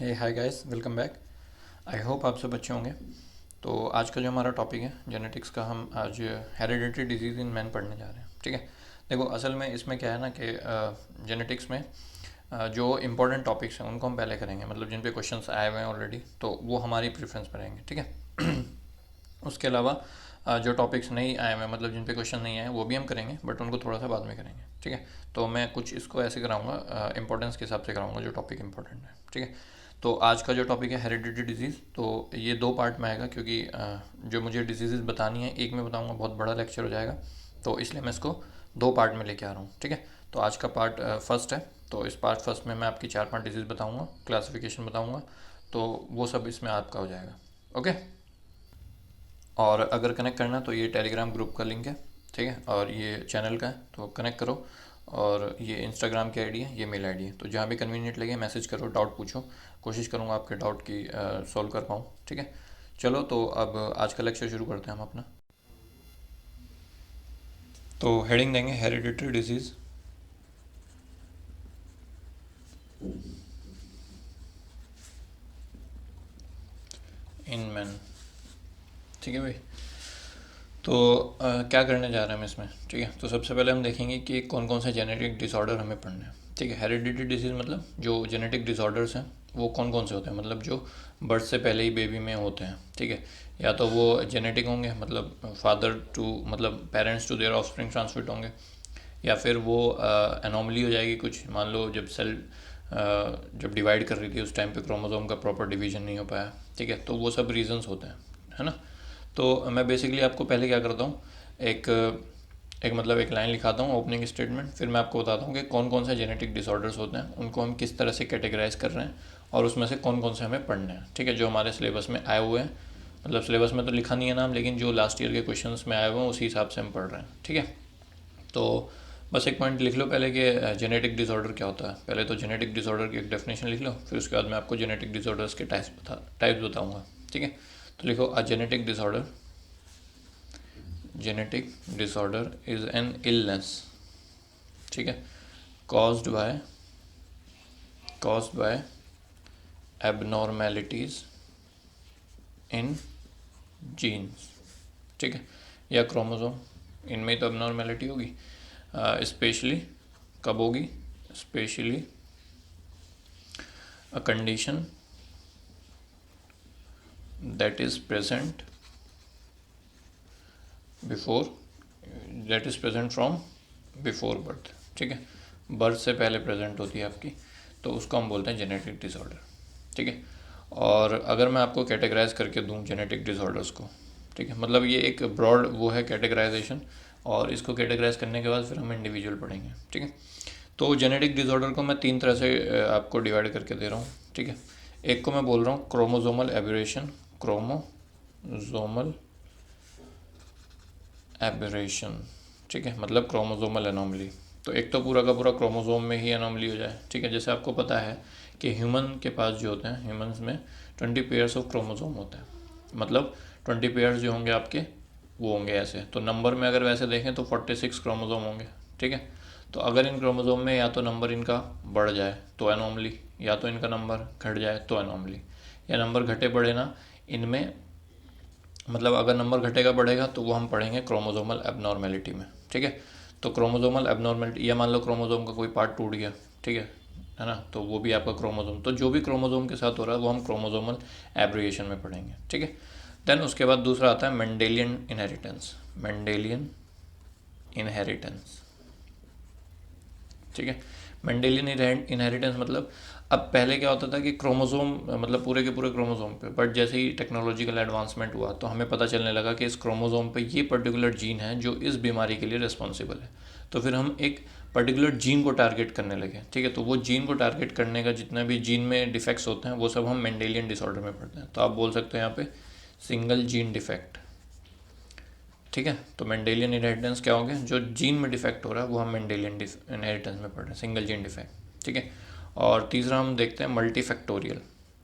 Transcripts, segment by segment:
Hey hi guys, welcome back. I hope आप सब अच्छे होंगे। तो आज का जो हमारा टॉपिक है जेनेटिक्स का, हम आज हेरिडिटरी डिजीज़ इन मैन पढ़ने जा रहे हैं। ठीक है। देखो, असल में इसमें क्या है ना कि जेनेटिक्स में जो इम्पोर्टेंट टॉपिक्स हैं उनको हम पहले करेंगे, मतलब जिन पे क्वेश्चंस आए हुए हैं ऑलरेडी, तो वो हमारी प्रेफरेंस पर रहेंगे। ठीक है। उसके अलावा जो टॉपिक्स नहीं आए हुए हैं, मतलब जिन पे क्वेश्चन नहीं आए, वो भी हम करेंगे, बट उनको थोड़ा सा बाद में करेंगे। ठीक है। तो मैं कुछ इसको ऐसे कराऊंगा, इंपॉर्टेंस के हिसाब से कराऊंगा जो टॉपिक इंपॉर्टेंट है। ठीक है। तो आज का जो टॉपिक है हेरिडिटरी डिजीज़, तो ये दो पार्ट में आएगा, क्योंकि जो मुझे डिजीज़ बतानी है एक में बताऊंगा बहुत बड़ा लेक्चर हो जाएगा, तो इसलिए मैं इसको दो पार्ट में लेके आ रहा हूँ। ठीक है। तो आज का पार्ट फर्स्ट है। तो इस पार्ट फर्स्ट में मैं आपकी 4-5 डिजीज़ बताऊँगा, क्लासिफिकेशन बताऊँगा, तो वो सब इसमें आपका हो जाएगा। ओके। और अगर कनेक्ट करना तो ये टेलीग्राम ग्रुप का लिंक है। ठीक है। और ये चैनल का है, तो कनेक्ट करो। और ये इंस्टाग्राम की आईडी है, ये मेल आईडी है, तो जहाँ भी कन्वीनियंट लगे मैसेज करो, डाउट पूछो। कोशिश करूँगा आपके डाउट की सॉल्व कर पाऊँ। ठीक है। चलो, तो अब आज का लेक्चर शुरू करते हैं हम अपना। तो हेडिंग देंगे हेरिडिटरी डिजीज़ इन मैन। ठीक है भाई। तो क्या करने जा रहे हैं हम इसमें। ठीक है। तो सबसे पहले हम देखेंगे कि कौन कौन से जेनेटिक डिसऑर्डर हमें पढ़ने हैं। ठीक है। हेरिडिटी डिजीज़ मतलब जो जेनेटिक डिसऑर्डर्स हैं वो कौन कौन से होते हैं, मतलब जो बर्थ से पहले ही बेबी में होते हैं। ठीक है। या तो वो जेनेटिक होंगे, मतलब फादर टू, मतलब parents to their offspring transmit होंगे, या फिर वो एनोमली हो जाएगी कुछ। मान लो जब सेल जब डिवाइड कर रही थी उस टाइम पे क्रोमोसोम का प्रॉपर डिवीजन नहीं हो पाया। ठीक है। तो वो सब रीजंस होते हैं, है ना। तो मैं बेसिकली आपको पहले क्या करता हूँ, एक एक मतलब एक लाइन लिखाता हूँ ओपनिंग स्टेटमेंट, फिर मैं आपको बताता हूँ कि कौन कौन से जेनेटिक डिसऑर्डर्स होते हैं, उनको हम किस तरह से कैटेगराइज कर रहे हैं, और उसमें से कौन कौन से हमें पढ़ने हैं। ठीक है। जो हमारे सिलेबस में आए हुए हैं, मतलब सिलेबस में तो लिखा नहीं है नाम, लेकिन जो लास्ट ईयर के क्वेश्चंस में आए हुए हैं उसी हिसाब से हम पढ़ रहे हैं। ठीक है। तो बस एक पॉइंट लिख लो पहले कि जेनेटिक डिसऑर्डर क्या होता है। पहले तो जेनेटिक डिसऑर्डर की एक डेफिनेशन लिख लो, फिर उसके बाद मैं आपको जेनेटिक डिसऑर्डर्स के टाइप्स बताऊंगा। ठीक है। तो लिखो, a genetic disorder, genetic disorder is an illness, ठीक है, caused by abnormalities in genes। ठीक है। या क्रोमोसोम, इनमें तो abnormality होगी। स्पेशली कब होगी, specially a condition that is present before, that is present from before birth. ठीक है। बर्थ से पहले प्रेजेंट होती है आपकी, तो उसको हम बोलते हैं जेनेटिक डिसऑर्डर। ठीक है। और अगर मैं आपको कैटेगराइज करके दूं जेनेटिक डिसऑर्डर्स को, ठीक है, मतलब ये एक ब्रॉड वो है कैटेगराइजेशन, और इसको कैटेगराइज करने के बाद फिर हम इंडिविजुअल पढ़ेंगे। ठीक है। तो जेनेटिक डिसऑर्डर को मैं तीन तरह से आपको डिवाइड करके दे रहा हूँ। ठीक है। एक को मैं बोल रहा हूँ क्रोमोजोमल एब्यूरेशन, क्रोमोजोमल एबरेशन। ठीक है। मतलब क्रोमोसोमल एनोमली। तो एक तो पूरा का पूरा क्रोमोसोम में ही एनोमली हो जाए। ठीक है। जैसे आपको पता है कि ह्यूमन के पास जो होते हैं, ह्यूमंस में 20 पेयर्स ऑफ क्रोमोसोम होते हैं, मतलब 20 पेयर्स जो होंगे आपके वो होंगे ऐसे। तो नंबर में अगर वैसे देखें तो 46 क्रोमोसोम होंगे। ठीक है। तो अगर इन क्रोमोसोम में या तो नंबर इनका बढ़ जाए तो एनोमली, या तो इनका नंबर घट जाए तो एनोमली, या नंबर घटे बढ़े ना इनमें, मतलब अगर नंबर घटेगा बढ़ेगा तो वो हम पढ़ेंगे क्रोमोसोमल एबनॉर्मेलिटी में। ठीक है। तो क्रोमोसोमल एबनॉर्मेलिटी, या मान लो क्रोमोसोम का कोई पार्ट टूट गया, ठीक है ना, तो वो भी आपका क्रोमोसोम, तो जो भी क्रोमोसोम के साथ हो रहा है वो हम क्रोमोसोमल एब्रिएशन में पढ़ेंगे। ठीक है। देन उसके बाद दूसरा आता है मेंडेलियन इनहेरिटेंस, मेंडेलियन इनहेरिटेंस। ठीक है। मेंडेलियन इनहेरिटेंस मतलब, अब पहले क्या होता था कि क्रोमोसोम, मतलब पूरे के पूरे क्रोमोसोम पे, बट जैसे ही टेक्नोलॉजिकल एडवांसमेंट हुआ तो हमें पता चलने लगा कि इस क्रोमोसोम पे ये पर्टिकुलर जीन है जो इस बीमारी के लिए रिस्पॉन्सिबल है। तो फिर हम एक पर्टिकुलर जीन को टारगेट करने लगे। ठीक है। तो वो जीन को टारगेट करने का जितना भी जीन में डिफेक्ट्स होते हैं वो सब हम मेंडेलियन डिसऑर्डर में पढ़ते हैं। तो आप बोल सकते हैं यहाँ पे सिंगल जीन डिफेक्ट। ठीक है। तो मेंडेलियन इनहेरिटेंस क्या हो गया, जो जीन में डिफेक्ट हो रहा है वो हम मेंडेलियन इनहेरिटेंस में पढ़ रहे हैं, सिंगल जीन डिफेक्ट। ठीक है। और तीसरा हम देखते हैं मल्टीफैक्टोरियल,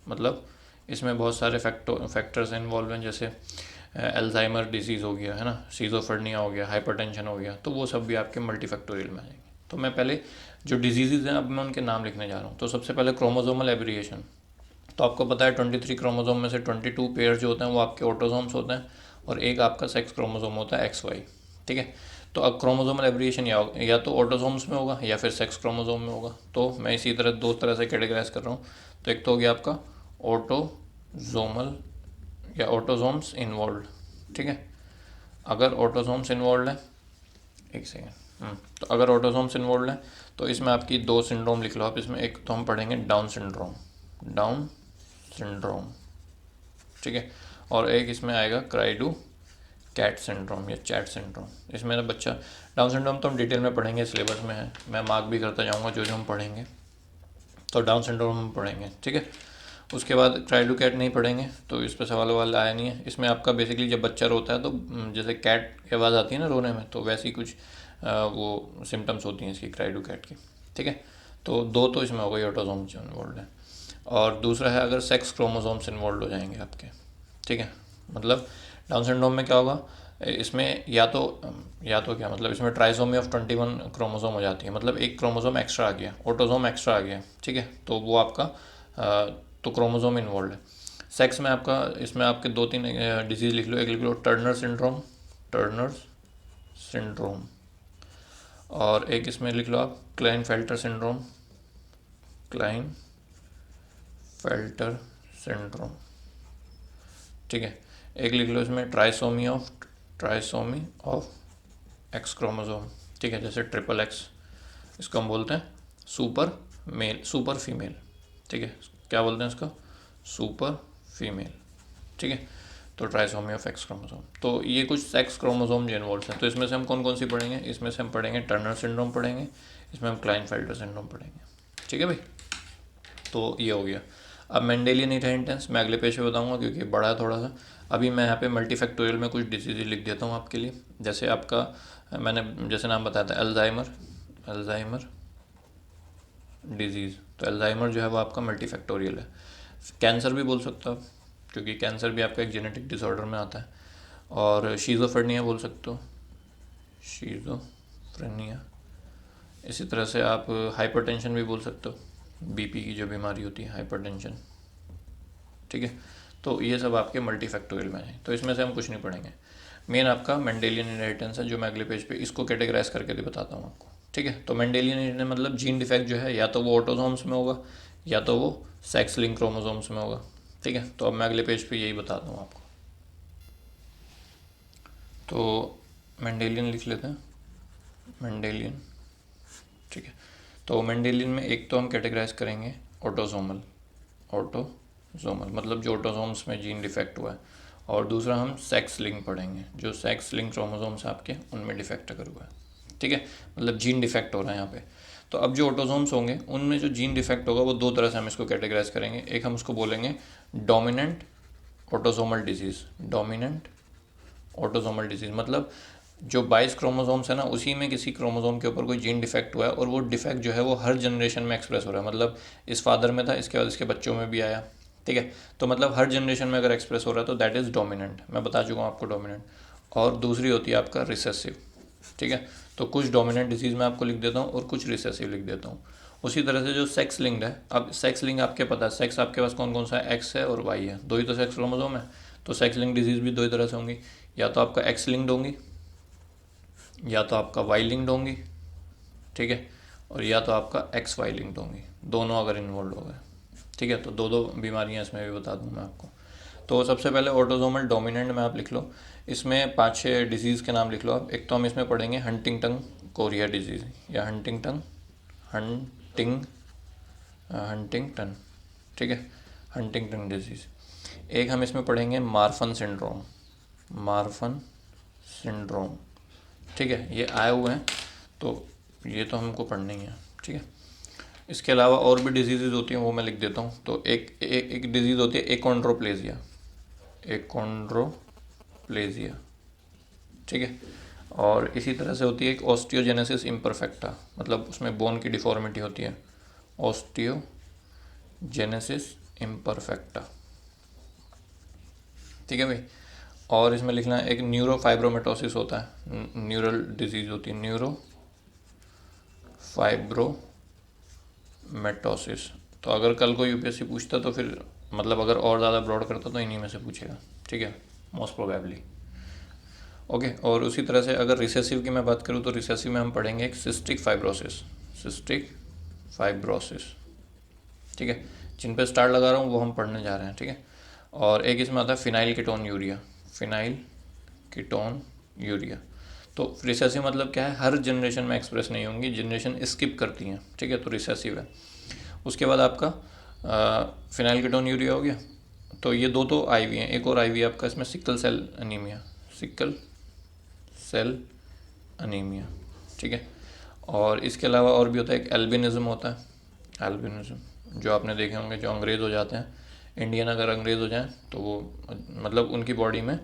मतलब इसमें बहुत सारे फैक्टर्स इन्वॉल्व हैं, जैसे एल्जाइमर डिजीज़ हो गया, है ना, सीजोफ्रेनिया हो गया, हाइपरटेंशन हो गया, तो वो सब भी आपके मल्टीफैक्टोरियल में आ जाएंगे। तो मैं पहले जो डिजीज़ हैं अब मैं उनके नाम लिखने जा रहा हूँ। तो सबसे पहले क्रोमोसोमल एब्रिएशन, तो आपको पता है 23 क्रोमोसोम में से 22 पेयर जो होते हैं वो आपके ऑटोसोम्स होते हैं और एक आपका सेक्स क्रोमोसोम होता है XY। ठीक है, तो अब क्रोमोसोमल एब्रिएशन या तो ऑटोसोम्स में होगा या फिर सेक्स क्रोमोसोम में होगा। तो मैं इसी तरह दो तरह से कैटेगराइज कर रहा हूँ। तो एक तो हो गया आपका ऑटोजोमल या ऑटोसोम्स इन्वॉल्व। ठीक है, अगर ऑटोसोम्स इन्वॉल्व है, एक सेकेंड, तो अगर ऑटोसोम्स इन्वॉल्व है तो इसमें आपकी दो सिंड्रोम लिख लो आप इसमें। एक तो हम पढ़ेंगे डाउन सिंड्रोम, डाउन सिंड्रोम, ठीक है, और एक इसमें आएगा क्राइडू कैट सिंड्रोम या चैट सिंड्रोम। इसमें ना बच्चा डाउन सिंड्रोम तो हम डिटेल में पढ़ेंगे, सिलेबस में है, मैं मार्क भी करता जाऊँगा जो जो हम पढ़ेंगे। तो डाउन सिंड्रोम हम पढ़ेंगे, ठीक है। उसके बाद क्राइडू कैट नहीं पढ़ेंगे, तो इस पर सवाल वाल आया नहीं है। इसमें आपका बेसिकली जब बच्चा रोता है तो जैसे कैट की आवाज़ आती है ना रोने में, तो वैसी कुछ वो सिम्टम्स होती हैं इसकी क्राइडू कैट की। ठीक है, तो दो तो इसमें हो गई ऑटोसोम जो इन्वॉल्व है, और दूसरा है अगर सेक्स क्रोमोसोम्स इन्वॉल्व हो जाएंगे आपके। ठीक है, मतलब डाउन सिंड्रोम में क्या होगा, इसमें या तो क्या मतलब इसमें ट्राइसोमी ऑफ 21 क्रोमोसोम हो जाती है, मतलब एक क्रोमोसोम एक्स्ट्रा आ गया, ऑटोसोम एक्स्ट्रा आ गया। ठीक है, तो वो आपका तो क्रोमोसोम इन्वॉल्व है। सेक्स में आपका इसमें आपके दो तीन डिजीज़ लिख लो। एक लिख लो टर्नर सिंड्रोम, टर्नर सिंड्रोम, और एक इसमें लिख लो आप क्लाइन फेल्टर सिंड्रोम, क्लाइन फेल्टर सिंड्रोम। ठीक है, एक लिख लो इसमें ट्राइसोमी ऑफ एक्स क्रोमोसोम। ठीक है, जैसे XXX, इसको हम बोलते हैं सुपर मेल, सुपर फीमेल। ठीक है, क्या बोलते हैं इसको, सुपर फीमेल। ठीक है, तो ट्राइसोमी ऑफ एक्स क्रोमोसोम। तो ये कुछ सेक्स क्रोमोसोम जो इन्वॉल्व हैं। तो इसमें से हम कौन कौन सी पढ़ेंगे, इसमें से हम पढ़ेंगे टर्नर सिंड्रोम पढ़ेंगे, इसमें हम क्लाइनफेल्टर सिंड्रोम पढ़ेंगे। ठीक है भाई, तो ये हो गया। अब मेंडेलियन इनहेरिटेंस मैं अगले पेज पे बताऊंगा क्योंकि बड़ा है थोड़ा सा। अभी मैं यहाँ पे मल्टीफैक्टोरियल में कुछ डिजीज लिख देता हूँ आपके लिए। जैसे आपका मैंने जैसे नाम बताया था अल्जाइमर डिजीज़, तो अल्जाइमर जो है वो आपका मल्टीफैक्टोरियल है। कैंसर भी बोल सकते हो आप, क्योंकि कैंसर भी आपका एक जेनेटिक डिसऑर्डर में आता है। और शीज़ोफ्रेनिया बोल सकते हो, शीज़ोफ्रेनिया। इसी तरह से आप हाइपरटेंशन भी बोल सकते हो, बीपी की जो बीमारी होती है हाइपरटेंशन। ठीक है, तो ये सब आपके मल्टीफैक्टोरियल में है, तो इसमें से हम कुछ नहीं पढ़ेंगे। मेन आपका मेंडेलियन इनहेरिटेंस है जो मैं अगले पेज पे इसको कैटेगराइज करके भी बताता हूँ आपको। ठीक है, तो मेंडेलियन इनहेरिटेंस मतलब जीन डिफेक्ट जो है या तो वो ऑटोसोम्स में होगा या तो वो सेक्स लिंक क्रोमोसोम्स में होगा। ठीक है, तो अब मैं अगले पेज पे यही बताता हूँ आपको। तो मेंडेलियन लिख लेते हैं, मेंडेलियन। ठीक है, तो मेंडेलियन में एक तो हम कैटेगराइज करेंगे ऑटोसोमल, ऑटोसोमल मतलब जो ऑटोसोम्स में जीन डिफेक्ट हुआ है, और दूसरा हम सेक्स लिंक पढ़ेंगे, जो सेक्स लिंक क्रोमोसोम्स आपके उनमें डिफेक्ट अगर हुआ है। ठीक है, मतलब जीन डिफेक्ट हो रहा है यहाँ पे। तो अब जो ऑटोसोम्स होंगे उनमें जो जीन डिफेक्ट होगा वो दो तरह से हम इसको कैटेगराइज करेंगे। एक हम उसको बोलेंगे dominant autosomal disease, dominant autosomal disease मतलब जो 22 क्रोमोसोम्स है ना उसी में किसी क्रोमोसोम के ऊपर कोई जीन डिफेक्ट हुआ है और वो डिफेक्ट जो है वो हर जनरेशन में एक्सप्रेस हो रहा है। मतलब इस फादर में था, इसके बाद इसके बच्चों में भी आया। ठीक है, तो मतलब हर जनरेशन में अगर एक्सप्रेस हो रहा है तो दैट इज़ डोमिनेंट। मैं बता चुका हूँ आपको डोमिनेंट। और दूसरी होती है आपका रिसेसिव। ठीक है, तो कुछ डोमिनेंट डिजीज़ मैं आपको लिख देता हूँ और कुछ रिसेसिव लिख देता हूँ। उसी तरह से जो सेक्स लिंक्ड है, अब सेक्स लिंक आपके पता है, सेक्स आपके पास कौन कौन सा है, एक्स है और वाई है, दो ही तो सेक्स क्रोमोसोम है। तो सेक्स लिंक डिजीज़ भी दो ही तरह से होंगी, या तो आपका एक्स लिंक्ड होंगी या तो आपका वाई लिंक्ड होंगी। ठीक है, और या तो आपका एक्स वाई लिंक्ड होंगी, दोनों अगर इन्वॉल्व हो गए। ठीक है, तो दो दो बीमारियां इसमें भी बता दूँ मैं आपको। तो सबसे पहले ऑटोसोमल डोमिनेंट में आप लिख लो, इसमें 5-6 डिजीज़ के नाम लिख लो आप। एक तो हम इसमें पढ़ेंगे हंटिंगटन कोरिया डिजीज़ या हंटिंगटन। ठीक है, हंटिंगटन डिजीज़। एक हम इसमें पढ़ेंगे मार्फन सिंड्रोम, मार्फन सिंड्रोम। ठीक है, ये आए हुए हैं तो ये तो हमको पढ़ना ही है। ठीक है, इसके अलावा और भी डिजीज़ होती हैं वो मैं लिख देता हूँ। तो एक डिजीज़ होती है एकोंड्रोप्लेजिया, एकोंड्रोप्लेजिया। ठीक है, और इसी तरह से होती है एक ऑस्टियोजेनेसिस इम्परफेक्टा, मतलब उसमें बोन की डिफॉर्मिटी होती है, ऑस्टियोजेनेसिस इम्परफेक्टा। ठीक है भाई, और इसमें लिखना है एक न्यूरोफाइब्रोमेटोसिस होता है, न्यूरल डिजीज़ होती है न्यूरोफाइब्रोमेटोसिस। तो अगर कल को यूपीएससी पूछता तो फिर मतलब अगर और ज़्यादा ब्रॉड करता तो इन्हीं में से पूछेगा, ठीक है, मोस्ट प्रोबेबली। ओके, और उसी तरह से अगर रिसेसिव की मैं बात करूँ तो रिसेसिव में हम पढ़ेंगे एक सिस्टिक फाइब्रोसिस, सिस्टिक फाइब्रोसिस, ठीक है, जिन पे स्टार लगा रहा हूँ वो हम पढ़ने जा रहे हैं, ठीक है। और एक इसमें आता है phenyl ketone urea, phenyl ketone urea. तो रिसेसिव मतलब क्या है, हर जनरेशन में एक्सप्रेस नहीं होंगी, जनरेशन स्किप करती हैं, ठीक है, तो रिसेसिव है। उसके बाद आपका फिनाइल कीटोन यूरिया हो गया। तो ये दो तो आई हुई हैं, एक और आई हुई है आपका इसमें sickle cell anaemia, sickle cell anaemia, ठीक है। और इसके अलावा और भी होता है, एक एल्बिनिज्म होता है, एल्बिनिज्म जो आपने देखे होंगे, जो अंग्रेज़ हो जाते हैं, इंडियन अगर अंग्रेज़ हो जाएं तो वो मतलब उनकी बॉडी में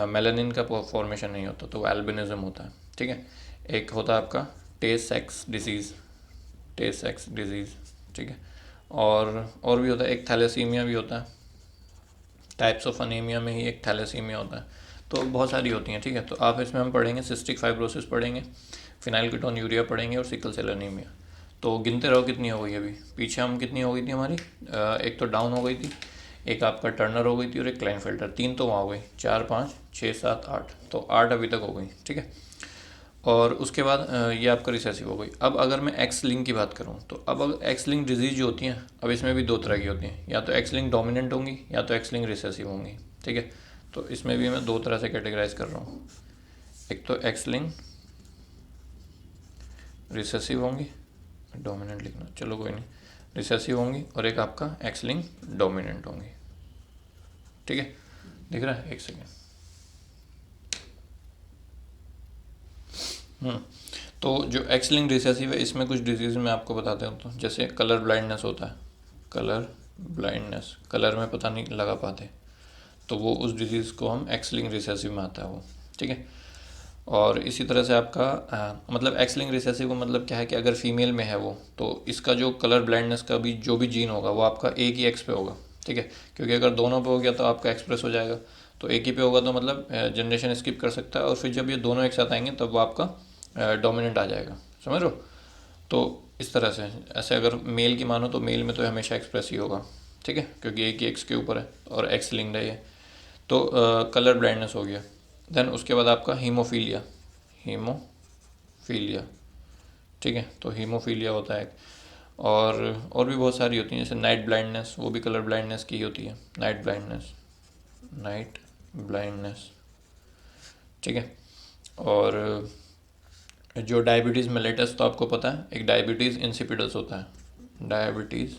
मेलानिन का फॉर्मेशन नहीं होता, तो वो एल्बिनिज्म होता है, ठीक है। एक होता है आपका टे सेक्स डिजीज़, टे सेक्स डिजीज़, ठीक है। और भी होता है, एक थैलेसीमिया भी होता है, टाइप्स ऑफ अनीमिया में ही एक थैलेसीमिया होता है। तो बहुत सारी होती हैं, ठीक है। तो आप इसमें हम पढ़ेंगे सिस्टिक फाइब्रोसिस पढ़ेंगे, फिनाइल कीटोन यूरिया पढ़ेंगे और सिकल सेल अनीमिया। तो गिनते रहो कितनी हो गई अभी, पीछे हम कितनी हो गई थी हमारी, एक तो डाउन हो गई थी, एक आपका टर्नर हो गई थी और एक क्लाइनफेल्टर, तीन तो वहाँ हो गई, 4 5 6 7 8, तो 8 अभी तक हो गई, ठीक है। और उसके बाद ये आपका रिसेसिव हो गई। अब अगर मैं एक्स लिंक की बात करूँ तो अब अगर एक्स लिंक डिजीज़ जो होती हैं, अब इसमें भी दो तरह की होती हैं, या तो एक्स लिंक डोमिनेंट होंगी या तो एक्स लिंक रिसेसिव होंगी, ठीक है। तो इसमें भी मैं दो तरह से कैटेगराइज कर रहा हूँ, एक तो एक्स लिंक रिसेसिव होंगी, डोमिनेंट लिखना चलो कोई नहीं, रिसेसिव होंगी, और एक आपका एक्स लिंक डोमिनेंट होंगी, ठीक है। दिख रहा है, एक सेकेंड। तो जो एक्स लिंक रिसेसिव है इसमें कुछ डिजीज़ मैं आपको बताता हूँ, तो जैसे कलर ब्लाइंडनेस होता है, कलर ब्लाइंडनेस, कलर में पता नहीं लगा पाते, तो वो उस डिजीज़ को हम एक्स लिंक रिसेसिव में आता है वो, ठीक है। और इसी तरह से आपका मतलब एक्स लिंक रिसेसिव का मतलब क्या है कि अगर फीमेल में है वो, तो इसका जो कलर ब्लाइंडनेस का भी जो भी जीन होगा वो आपका एक ही एक्स पे होगा, ठीक है। क्योंकि अगर दोनों पे हो गया तो आपका एक्सप्रेस हो जाएगा, तो एक ही पे होगा तो मतलब जनरेशन स्किप कर सकता है, और फिर जब ये दोनों एक साथ आएंगे तब वो आपका डोमिनेंट आ जाएगा, समझ रहे हो। तो इस तरह से ऐसे अगर मेल की मानो तो मेल में तो हमेशा एक्सप्रेस ही होगा, ठीक है, क्योंकि एक ही एक्स के ऊपर है और एक्स लिंक्ड है ये। तो कलर ब्लाइंडनेस हो गया। देन उसके बाद आपका हीमोफीलिया, हीमोफीलिया, ठीक है, तो हीमोफीलिया होता है। और भी बहुत सारी होती हैं, जैसे नाइट ब्लाइंडनेस, वो भी कलर ब्लाइंडनेस की होती है, नाइट ब्लाइंडनेस, नाइट ब्लाइंडनेस, ठीक है। और जो डायबिटीज़ मेलिटस तो आपको पता है, एक डायबिटीज़ इंसिपिडस होता है, डायबिटीज़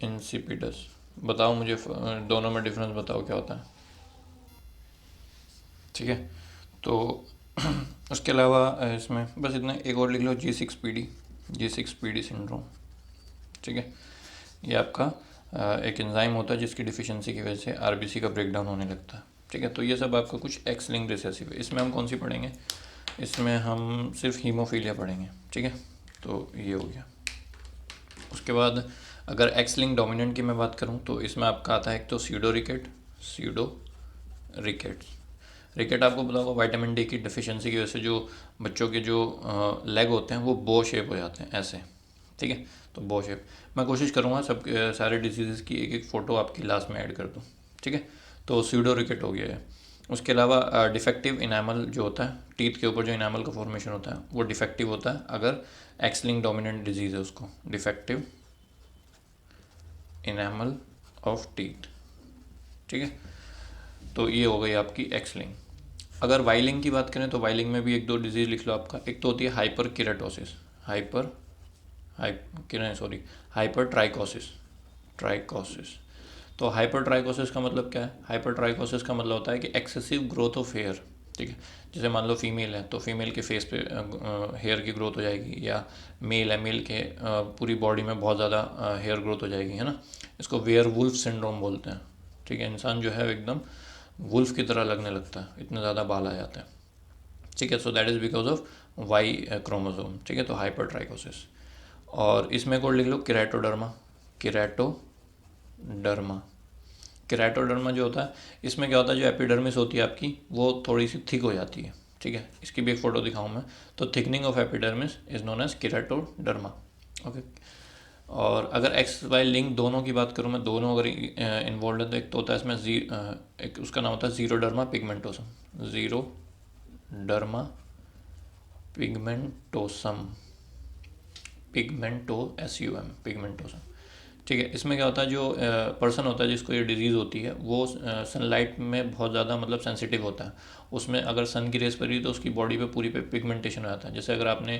इंसिपिडस। बताओ मुझे दोनों में डिफरेंस बताओ क्या होता है, ठीक है। तो उसके अलावा इसमें बस इतना, एक और लिख लो, G6PD, G6PD सिंड्रोम, ठीक है। ये आपका एक एंजाइम होता है जिसकी डिफिशियंसी की वजह से आरबीसी का ब्रेकडाउन होने लगता है, ठीक है। तो ये सब आपका कुछ एक्स लिंक रिसेसिव है। इसमें हम कौन सी पढ़ेंगे, इसमें हम सिर्फ हीमोफीलिया पढ़ेंगे, ठीक है। तो ये हो गया। उसके बाद अगर एक्स लिंक डोमिनेंट की मैं बात करूँ तो इसमें आपका आता है एक तो स्यूडो रिकेट, स्यूडो रिकेट, रिकेट आपको पता होगा विटामिन डी की डिफिशियंसी की वजह से जो बच्चों के जो लेग होते हैं वो बो शेप हो जाते हैं ऐसे, ठीक है। तो बो शेप मैं कोशिश करूँगा सब सारे डिजीज़ की एक एक फ़ोटो आपकी लास्ट में ऐड कर दूँ, ठीक है। तो स्यूडो रिकेट हो गया है। उसके अलावा डिफेक्टिव इनामल जो होता है, टीथ के ऊपर जो इनामल का फॉर्मेशन होता है वो डिफेक्टिव होता है अगर एक्स लिंक डोमिनेंट डिजीज़ है, उसको डिफेक्टिव इनामल ऑफ टीथ, ठीक है। तो ये हो गई आपकी एक्स लिंक। अगर वाई लिंक की बात करें तो वाई लिंक में भी एक दो डिजीज़ लिख लो आपका, एक तो होती है hyper keratosis, sorry hyper trichosis, trichosis. तो हाइपर ट्राइकोसिस का मतलब क्या है, हाइपर ट्राइकोसिस का मतलब होता है कि एक्सेसिव ग्रोथ ऑफ हेयर, ठीक है। जैसे मान लो फीमेल है तो फीमेल के फेस पे हेयर की ग्रोथ हो जाएगी, या मेल है, मेल के पूरी बॉडी में बहुत ज़्यादा हेयर ग्रोथ हो जाएगी, है ना। इसको वेयर वुल्फ सिंड्रोम बोलते हैं, ठीक है। इंसान जो है एकदम वुल्फ की तरह लगने लगता है, इतने ज़्यादा बाल आ जाते हैं, ठीक है। So that is because of Y chromosome, ठीक है। तो हाइपर ट्राइकोसिस। और इसमें कोड लिख लो किरेटोडर्मा, किरेटोडर्मा, किरेटोडर्मा जो होता है इसमें क्या होता है, जो एपिडर्मिस होती है आपकी वो थोड़ी सी थिक हो जाती है, ठीक है। इसकी भी एक फ़ोटो दिखाऊँ मैं, तो thickening of epidermis is known as keratoderma, okay. और अगर एक्स वाई लिंक दोनों की बात करूँ मैं, दोनों अगर इन्वॉल्व है तो एक तो होता है इसमें एक उसका नाम होता है जीरोडर्मा पिगमेंटोसम, जीरोडर्मा पिगमेंटोसम, पिगमेंटोसम। ठीक है, इसमें क्या होता है, जो पर्सन होता है जिसको ये डिजीज़ होती है वो सनलाइट में बहुत ज़्यादा मतलब सेंसिटिव होता है। उसमें अगर सन की रेस पड़ी तो उसकी बॉडी पे पूरी पे पिगमेंटेशन हो जाता है। जैसे अगर आपने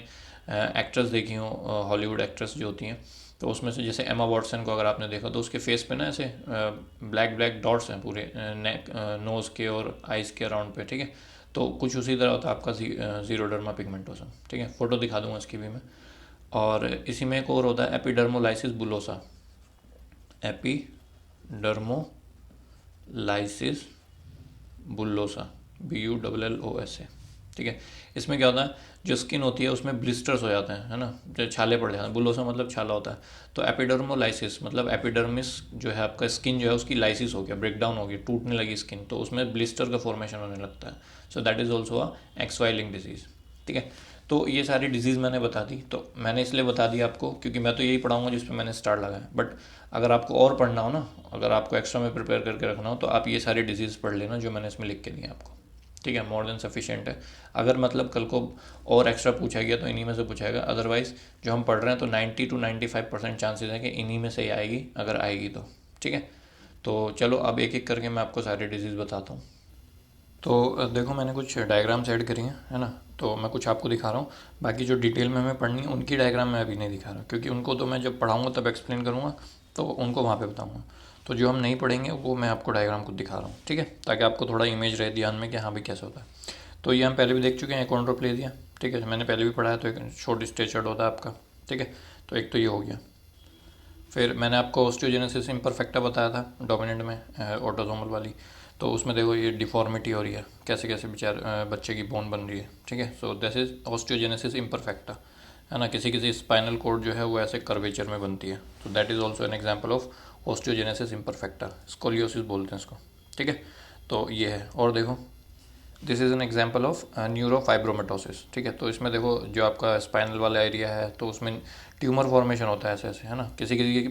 एक्ट्रेस देखी हो, हॉलीवुड एक्ट्रेस जो होती हैं, तो उसमें से जैसे एमा वॉटसन को अगर आपने देखा तो उसके फेस पे ना ऐसे ब्लैक ब्लैक डॉट्स हैं पूरे नेक, नोज़ के और आइज़ के अराउंड पे। ठीक है, तो कुछ उसी तरह होता है आपका जीरोडर्मा पिगमेंटोसम। ठीक है, फ़ोटो दिखा दूंगा इसकी भी मैं। और इसी में एक और होता है एपिडर्मोलाइसिस बुलोसा, एपिडर्मोलाइसिस बुल्लोसा, BULLOSA। ठीक है, इसमें क्या होता है, जो स्किन होती है उसमें ब्लिस्टर्स हो जाते हैं, है ना, जो छाले पड़ जाते हैं। बुल्लोसा मतलब छाला होता है। तो एपिडर्मोलाइसिस मतलब एपिडर्मिस जो है आपका स्किन जो है उसकी लाइसिस हो गया, ब्रेक डाउन हो गई, टूटने लगी स्किन, तो उसमें ब्लिस्टर का फॉर्मेशन होने लगता है। So that is also a XY link disease. ठीक है, तो ये सारी डिजीज़ मैंने बता दी। तो मैंने इसलिए बता दी आपको क्योंकि मैं तो यही पढ़ाऊंगा जिस पे मैंने स्टार लगाया। बट अगर आपको और पढ़ना हो ना, अगर आपको एक्स्ट्रा में प्रिपेयर करके रखना हो, तो आप ये सारी डिजीज़ पढ़ लेना जो मैंने इसमें लिख के दिए आपको। ठीक है, मोर देन सफिशिएंट है। अगर मतलब कल को और एक्स्ट्रा पूछा गया तो इन्हीं में से पूछाएगा, अदरवाइज़ जो हम पढ़ रहे हैं तो 90 to 95% चांसेस है कि इन्हीं में से ही आएगी, अगर आएगी तो। ठीक है, तो चलो अब एक एक करके मैं आपको सारी डिजीज़ बताता हूँ। तो देखो मैंने कुछ डायग्राम्स ऐड करी हैं, है ना, तो मैं कुछ आपको दिखा रहा हूँ। बाकी जो डिटेल में हमें पढ़नी है उनकी डायग्राम मैं अभी नहीं दिखा रहा, क्योंकि उनको तो मैं जब पढ़ाऊँगा तब एक्सप्लेन करूँगा, तो उनको वहाँ पे बताऊँगा। तो जो हम नहीं पढ़ेंगे वो मैं आपको डायग्राम खुद दिखा रहा हूँ। ठीक है, ताकि आपको थोड़ा इमेज रहे ध्यान में कि हाँ भाई कैसे होता है। तो ये हम पहले भी देख चुके हैं, एकोंड्रोप्लेजिया। ठीक है, मैंने पहले भी पढ़ाया, तो एक शॉर्ट स्टेचर्ड होता है आपका। ठीक है, तो एक तो ये हो गया। फिर मैंने आपको ऑस्टियोजेनेसिस इम्परफेक्टा बताया था डोमिनेंट में, ऑटोसोमल वाली। तो उसमें देखो ये डिफॉर्मिटी हो रही है, कैसे कैसे बच्चे की बोन बन रही है। ठीक है, so this is osteogenesis imperfecta, है ना। किसी किसी स्पाइनल कोड जो है वो ऐसे कर्वेचर में बनती है, तो that is also an example of osteogenesis imperfecta, scoliosis बोलते हैं इसको। ठीक है, तो ये है। और देखो this is an example of neurofibromatosis. ठीक है, तो इसमें देखो जो आपका स्पाइनल वाला एरिया है तो उसमें ट्यूमर फॉर्मेशन होता है ऐसे ऐसे, है ना। किसी किसी की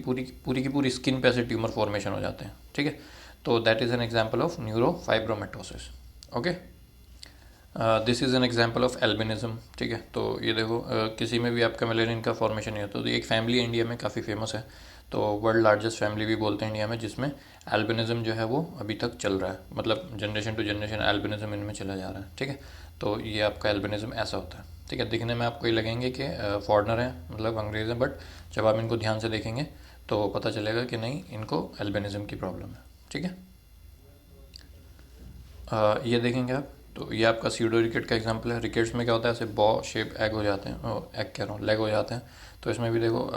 पूरी स्किन पे ऐसे ट्यूमर फॉर्मेशन हो जाते हैं। ठीक है, तो that is an example of neurofibromatosis. Okay, this is an example of albinism. ठीक है, तो ये देखो किसी में भी आपका मेलेनिन का फॉर्मेशन नहीं होता। तो एक फैमिली इंडिया में काफ़ी फेमस है, तो वर्ल्ड लार्जेस्ट फैमिली भी बोलते हैं इंडिया में, जिसमें एल्बिनिज्म जो है वो अभी तक चल रहा है, मतलब जनरेशन टू जनरेशन एल्बिनिज्म इनमें चला जा रहा है। ठीक है, तो ये आपका एल्बिनिज्म ऐसा होता है। ठीक है, दिखने में आपको ये लगेंगे कि फॉरनर है, मतलब अंग्रेज़ हैं, बट जब आप इनको ध्यान से देखेंगे तो पता चलेगा कि नहीं, इनको एल्बिनिज्म की प्रॉब्लम है। ठीक है, ये देखेंगे आप, तो ये आपका सीडो रिकेट का एग्जांपल है। रिकेट्स में क्या होता है, ऐसे बॉ शेप एग हो जाते हैं, एग कह रहा हूँ, लेग हो जाते हैं। तो इसमें भी देखो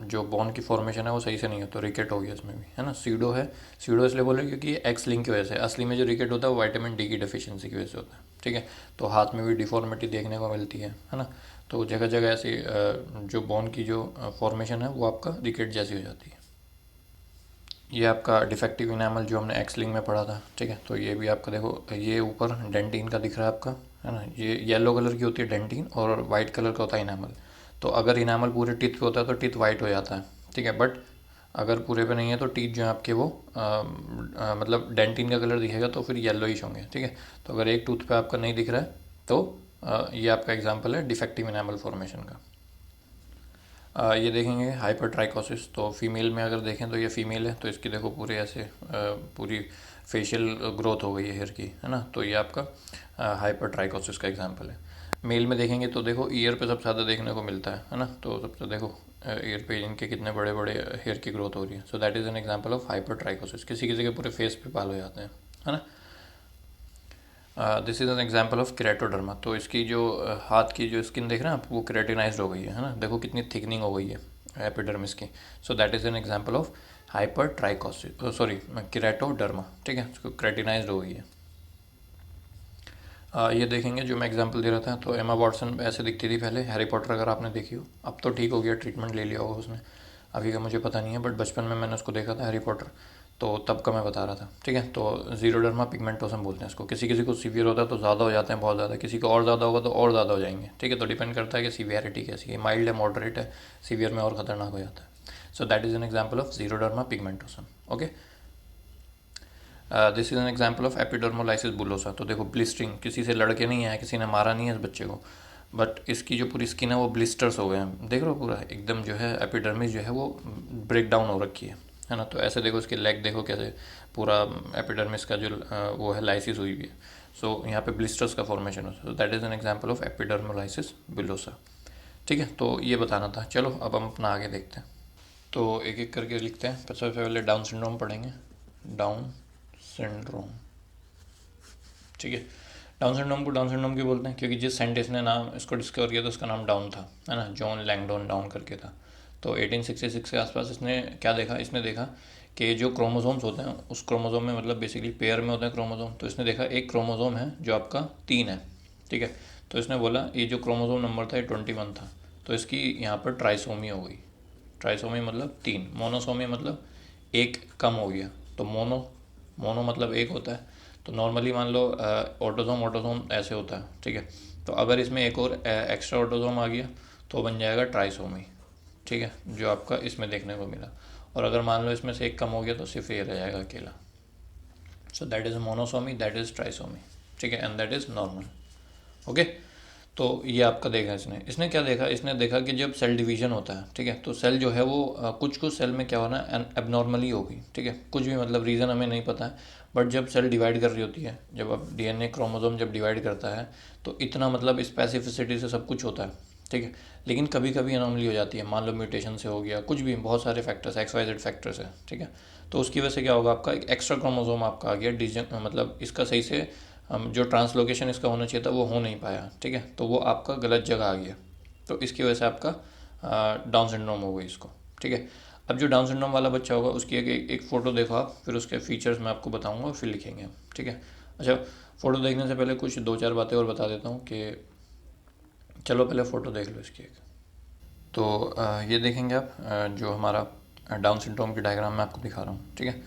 जो बोन की फॉर्मेशन है वो सही से नहीं है, तो रिकेट हो गया इसमें भी, है ना। सीडो है, सीडो इसलिए बोले क्योंकि एक्स लिंक की वजह से। असली में जो रिकेट होता है वो विटामिन डी की डेफिशिएंसी की वजह से होता है। ठीक है, तो हाथ में भी डिफॉर्मिटी देखने को मिलती है ना। तो जगह जगह ऐसी जो बोन की जो फॉर्मेशन है वो आपका रिकेट जैसी हो जाती है। ये आपका डिफेक्टिव इनामल जो हमने एक्स लिंक में पढ़ा था। ठीक है, तो ये भी आपका देखो, ये ऊपर डेंटिन का दिख रहा है आपका, है ना। ये येलो कलर की होती है डेंटिन और वाइट कलर का होता है इनामल। तो अगर इनामल पूरे टीथ पे होता है तो टीथ वाइट हो जाता है। ठीक है, बट अगर पूरे पे नहीं है तो टीथ जो है आपके वो मतलब डेंटिन का कलर दिखेगा तो फिर येलोइश होंगे। ठीक है, तो अगर एक टूथ पे आपका नहीं दिख रहा है तो ये आपका एग्जाम्पल है डिफेक्टिव इनामल फॉर्मेशन का। ये देखेंगे हाइपरट्राइकोसिस, तो फीमेल में अगर देखें तो ये फीमेल है, तो इसकी देखो पूरे ऐसे पूरी फेशियल ग्रोथ हो गई है हेयर की, है ना। तो ये आपका हाइपरट्राइकोसिस का एग्जांपल है। मेल में देखेंगे तो देखो ईयर पे सबसे ज़्यादा देखने को मिलता है ना। तो सबसे देखो ईयर पे इनके कितने बड़े बड़े हेयर की ग्रोथ हो रही है। So that is an example of hypertrichosis. किसी किसी के पूरे फेस पे बाल हो जाते हैं, है ना। This is an example of keratoderma. तो इसकी जो हाथ की जो स्किन देख रहे हैं आप, वो केराटिनाइज्ड हो गई है ना। देखो कितनी थिकनिंग हो गई है एपिडर्मिस की। सो that is an example of hyper trichosis, sorry keratoderma. ठीक है, उसको केराटिनाइज्ड हो गई है। ये देखेंगे जो मैं एग्जांपल दे रहा था, तो एमा वॉटसन ऐसे दिखती थी पहले, हैरी पॉटर अगर आपने देखी हो। अब तो ठीक हो गया, ट्रीटमेंट ले लिया होगा उसने, अभी का मुझे पता नहीं है, बट बचपन में मैंने उसको देखा था हैरी पॉटर, तो तब का मैं बता रहा था। ठीक है, तो जीरोडर्मा पिगमेंटोसम बोलते हैं इसको। किसी किसी को सीवियर होता है तो ज़्यादा हो जाते हैं, बहुत ज़्यादा। किसी को और ज़्यादा होगा तो और ज़्यादा हो जाएंगे। ठीक है, तो डिपेंड करता है कि सीवियरिटी कैसी है, माइल्ड है, मॉडरेट है, सीवियर में और ख़तरनाक हो जाता है। So that is an example of xeroderma pigmentosa. Okay. This is an example of epidermolysis bullosa. तो देखो ब्लिस्टरिंग, किसी से लड़के नहीं आया, किसी ने मारा नहीं है इस बच्चे को, बट इसकी जो पूरी स्किन है वो ब्लिस्टर्स हो गए हैं. देख रहे हो पूरा एकदम जो है एपिडर्मिस जो है वो ब्रेक डाउन हो रखी है ना. तो ऐसे देखो इसके लेग देखो कैसे पूरा एपिडर्मिस का जो वो है लाइसिस हुई हुई है. सो यहाँ पे ब्लिस्टर्स का फॉर्मेशन होता है. तो that is an example of epidermolysis bullosa. ठीक है, तो ये बताना था. चलो अब हम अपना आगे देखते हैं. तो एक एक करके लिखते हैं. सबसे पहले डाउन सिंड्रोम पढ़ेंगे. Down syndrome. ठीक है, डाउन सिंड्रोम को डाउन सिंड्रोम क्यों बोलते हैं? क्योंकि जिस साइंटिस्ट ने नाम इसको डिस्कवर किया था उसका नाम डाउन था, है ना, जॉन लैंगडोन डाउन करके था. तो 1866 के आसपास इसने क्या देखा? इसने देखा कि जो क्रोमोसोम्स होते हैं उस क्रोमोसोम में, मतलब बेसिकली पेयर में होते हैं क्रोमोसोम. तो इसने देखा एक क्रोमोसोम है जो आपका 3 है. ठीक है, तो इसने बोला ये जो क्रोमोसोम नंबर था ये 21 था, तो इसकी यहाँ पर ट्राइसोमी हो गई. ट्राइसोमी मतलब 3, मोनोसोमी मतलब एक कम हो गया. तो मोनो मतलब एक होता है. तो नॉर्मली मान लो ऑटोसोम ऑटोसोम ऐसे होता है. ठीक है, तो अगर इसमें एक और एक्स्ट्रा ऑटोसोम आ गया तो बन जाएगा ट्राइसोमी. ठीक है, जो आपका इसमें देखने को मिला. और अगर मान लो इसमें से एक कम हो गया तो सिर्फ ये रह जाएगा अकेला. सो that is monosomy, that is trisomy. ठीक है, and that is normal. Okay, तो ये आपका देखा इसने क्या देखा? इसने देखा कि जब सेल डिवीजन होता है, ठीक है, तो सेल जो है वो कुछ सेल में क्या होना है, एबनॉर्मली होगी. ठीक है, कुछ भी मतलब रीज़न हमें नहीं पता है, बट जब सेल डिवाइड कर रही होती है, जब अब डीएनए क्रोमोसोम जब डिवाइड करता है तो इतना मतलब स्पेसिफिसिटी से सब कुछ होता है. ठीक है, लेकिन कभी कभी अनोमली हो जाती है. मान लो म्यूटेशन से हो गया, कुछ भी, बहुत सारे फैक्टर्स, XYZ फैक्टर्स है. ठीक है, तो उसकी वजह से क्या होगा, आपका एक एक्स्ट्रा क्रोमोसोम आपका आ गया डिजन, मतलब इसका सही से जो ट्रांसलोकेशन इसका होना चाहिए था वो हो नहीं पाया. ठीक है, तो वो आपका गलत जगह आ गया. तो इसकी वजह से आपका डाउन सिंड्रोम हो गई इसको. ठीक है, अब जो डाउन सिंड्रोम वाला बच्चा होगा उसकी एक फ़ोटो देखो आप, फिर उसके फीचर्स मैं आपको बताऊंगा और फिर लिखेंगे. ठीक है, अच्छा, फ़ोटो देखने से पहले कुछ 2-4 बातें और बता देता हूँ कि चलो पहले फ़ोटो देख लो इसकी एक. तो ये देखेंगे आप जो हमारा डाउन सिंड्रोम की डायग्राम मैं आपको दिखा रहा हूँ. ठीक है,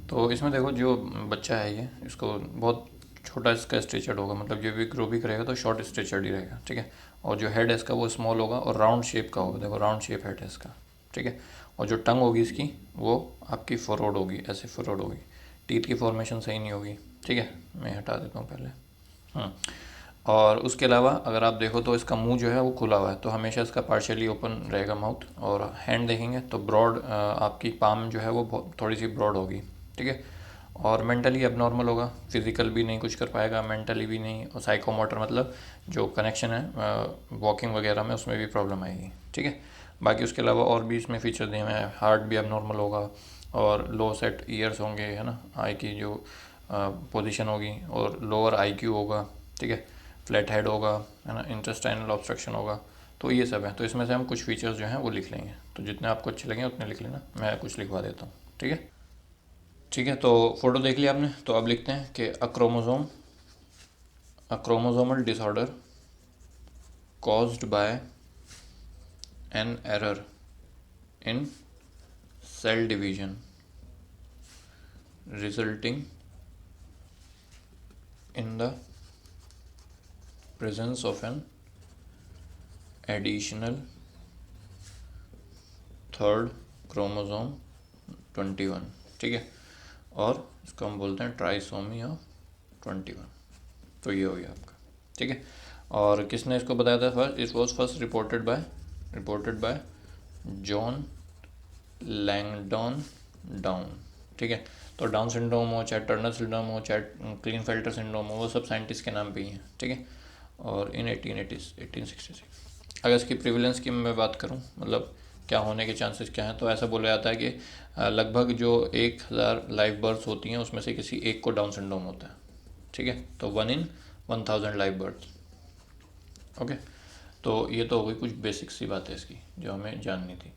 तो इसमें देखो जो बच्चा है ये, इसको बहुत छोटा इसका स्ट्रेचर्ड होगा, मतलब जो भी ग्रो भी करेगा तो शॉर्ट स्ट्रेचर्ड ही रहेगा. ठीक है, और जो हेड है इसका वो स्मॉल होगा और राउंड शेप का होगा. देखो राउंड शेप हेड है इसका. ठीक है, और जो टंग होगी इसकी वो आपकी फॉरवर्ड होगी, ऐसे फॉरवर्ड होगी. टीथ की फॉर्मेशन सही नहीं होगी. ठीक है, मैं हटा देता हूँ पहले. और उसके अलावा अगर आप देखो तो इसका मुंह जो है वो खुला हुआ है, तो हमेशा इसका पार्शियली ओपन रहेगा माउथ. और हैंड देखेंगे तो ब्रॉड, आपकी पाम जो है वो थोड़ी सी ब्रॉड होगी. ठीक है, और मेंटली अबनॉर्मल होगा, फिजिकल भी नहीं कुछ कर पाएगा, मेंटली भी नहीं. और साइकोमोटर मतलब जो कनेक्शन है वॉकिंग वगैरह में उसमें भी प्रॉब्लम आएगी. ठीक है, बाकी उसके अलावा और भी इसमें फीचर दिए हुए हैं. हार्ट भी अबनॉर्मल होगा और लो सेट ईयर्स होंगे, है ना, आई की जो पोजीशन होगी, और लोअर IQ होगा. ठीक है, फ्लैट हेड होगा, है ना, इंटेस्टाइनल ऑब्स्ट्रक्शन होगा. तो ये सब है. तो इसमें से हम कुछ फीचर्स जो हैं वो लिख लेंगे. तो जितने आपको अच्छे लगे उतने लिख लेना, मैं कुछ लिखवा देता हूँ. ठीक है. ठीक है, तो फोटो देख लिया आपने. तो अब लिखते हैं कि a chromosomal disorder caused by an error in cell division resulting in the presence of an additional third chromosome 21. ठीक है, और इसको हम बोलते हैं ट्राइसोमी ऑफ 21. तो ये हो गया आपका. ठीक है, और किसने इसको बताया था first? It was first reported by John Langdon Down. ठीक है, तो डाउन सिंड्रोम हो, चाहे टर्नर सिंड्रोम हो, चाहे क्लीनफेल्टर सिंड्रोम हो, वो सब साइंटिस्ट के नाम पे ही हैं. ठीक है, और इन 1866. अगर इसकी प्रिविलेंस की मैं बात करूं, मतलब क्या होने के चांसेस क्या हैं, तो ऐसा बोला जाता है कि लगभग जो 1000 लाइव बर्थ होती हैं उसमें से किसी एक को डाउन सिंड्रोम होता है. ठीक है, तो 1 in 1000 लाइव बर्थ. ओके, तो ये तो हो गई कुछ बेसिक सी बात है इसकी जो हमें जाननी थी.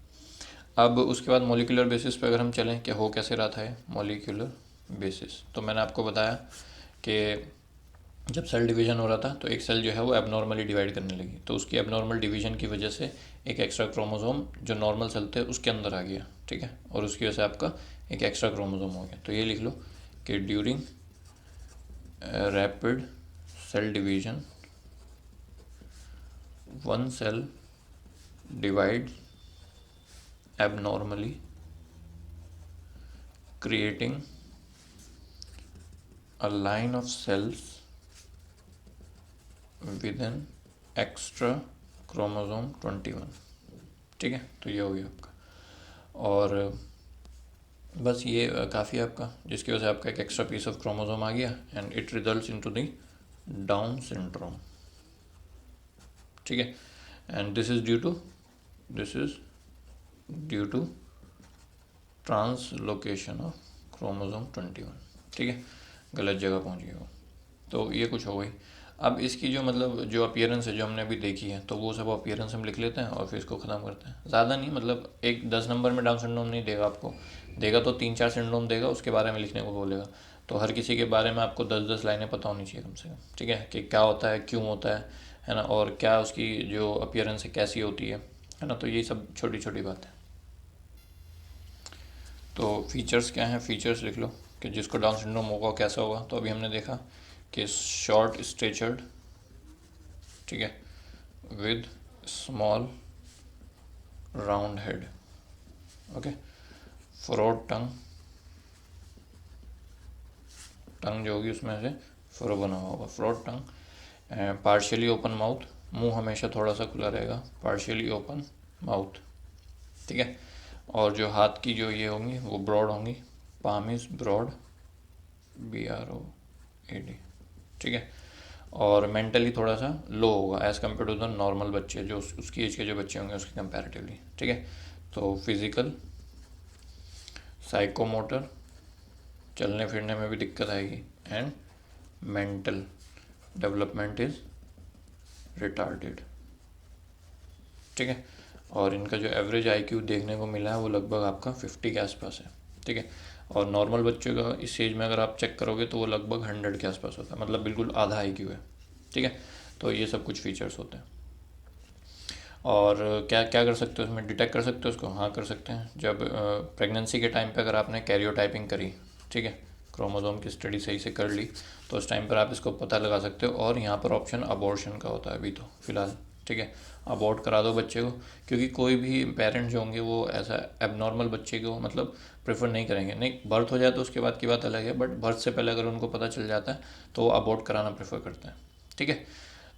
अब उसके बाद मोलिकुलर बेसिस पे अगर हम चलें कि हो कैसे रहा था है मोलिकुलर बेसिस, तो मैंने आपको बताया कि जब सेल डिवीजन हो रहा था तो एक सेल जो है वो एबनॉर्मली डिवाइड करने लगी. तो उसकी एबनॉर्मल डिवीजन की वजह से एक एक्स्ट्रा क्रोमोसोम जो नॉर्मल सेल थे उसके अंदर आ गया. ठीक है, और उसकी वजह से आपका एक एक्स्ट्रा क्रोमोसोम हो गया. तो ये लिख लो कि during rapid cell division one cell divide abnormally creating a line of cells with an extra chromosome 21। ठीक है, तो ये हो गया आपका। और बस ये काफ़ी है आपका, जिसकी वजह से आपका एक एक्स्ट्रा पीस ऑफ क्रोमोसोम आ गया and it results into the Down syndrome. ठीक है, and this is due to translocation of chromosome 21। ठीक है, गलत जगह पहुंच गया वो। तो ये कुछ हो गई। अब इसकी जो मतलब जो अपीयरेंस है जो हमने अभी देखी है, तो वो सब अपीयरेंस हम लिख लेते हैं और फिर इसको ख़त्म करते हैं। ज़्यादा नहीं, मतलब एक 10 नंबर में डाउन सिंड्रोम नहीं देगा आपको, देगा तो 3-4 सिंड्रोम देगा, उसके बारे में लिखने को बोलेगा। तो हर किसी के बारे में आपको 10-10 लाइनें पता होनी चाहिए कम से कम। ठीक है, कि क्या होता है, क्यों होता है ना, और क्या उसकी जो अपीयरेंस है कैसी होती है ना। तो यही सब छोटी छोटी बात है। तो फीचर्स क्या हैं, फीचर्स लिख लो कि जिसको डाउन सिंड्रोम होगा कैसा होगा। तो अभी हमने देखा कि शॉर्ट स्टेचर्ड, ठीक है, with small round head, okay, furrowed tongue, tongue जो होगी उसमें से फ्रो बना हुआ होगा, furrowed tongue, partially open mouth, मुंह हमेशा थोड़ा सा खुला रहेगा, पार्शियली ओपन माउथ। ठीक है, और जो हाथ की जो ये होंगी वो ब्रॉड होंगी, पाम इज ब्रॉड, BROAD। ठीक है, और मेंटली थोड़ा सा लो होगा as compare to the normal बच्चे, जो उसकी एज के जो बच्चे होंगे उसके कंपैरेटिवली। ठीक है, तो फिज़िकल, साइकोमोटर, चलने फिरने में भी दिक्कत आएगी, and mental development is retarded. ठीक है, और इनका जो एवरेज IQ देखने को मिला है वो लगभग आपका 50 के आसपास है। ठीक है, और नॉर्मल बच्चों का इस एज में अगर आप चेक करोगे तो वो लगभग 100 के आसपास होता है, मतलब बिल्कुल आधा IQ है। ठीक है, तो ये सब कुछ फीचर्स होते हैं। और क्या क्या कर सकते हो इसमें, डिटेक्ट कर सकते हो उसको? हाँ कर सकते हैं। जब प्रेगनेंसी के टाइम पे अगर आपने कैरियोटाइपिंग करी, ठीक है, क्रोमोसोम की स्टडी सही से कर ली, तो उस टाइम पर आप इसको पता लगा सकते हो। और यहाँ पर ऑप्शन अबॉर्शन का होता है अभी तो फ़िलहाल। ठीक है, अबॉर्ट करा दो बच्चे को, क्योंकि कोई भी पेरेंट्स जो होंगे वो ऐसा एबनॉर्मल बच्चे को मतलब प्रेफर नहीं करेंगे। नहीं, बर्थ हो जाए तो उसके बाद की बात अलग है, बट बर्थ से पहले अगर उनको पता चल जाता है तो वो अबॉर्ट कराना प्रेफर करते हैं। ठीक है,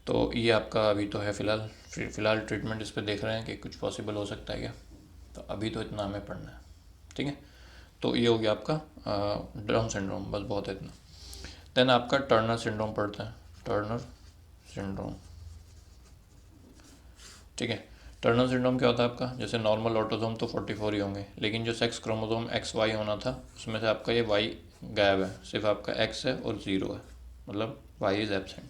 तो ये आपका अभी तो है फ़िलहाल ट्रीटमेंट इस पर देख रहे हैं कि कुछ पॉसिबल हो सकता है क्या। तो अभी तो इतना हमें पढ़ना है। ठीक है, तो ये हो गया आपका डाउन सिंड्रोम, बस बहुत है इतना। देन आपका टर्नर सिंड्रोम पढ़ते हैं, टर्नर सिंड्रोम। ठीक है, टर्नर सिंड्रोम क्या होता है आपका, जैसे नॉर्मल ऑटोसोम तो 44 ही होंगे, लेकिन जो सेक्स क्रोमोसोम XY होना था उसमें से आपका ये Y गायब है, सिर्फ आपका X है और 0 है, मतलब Y इज़ एबसेंट।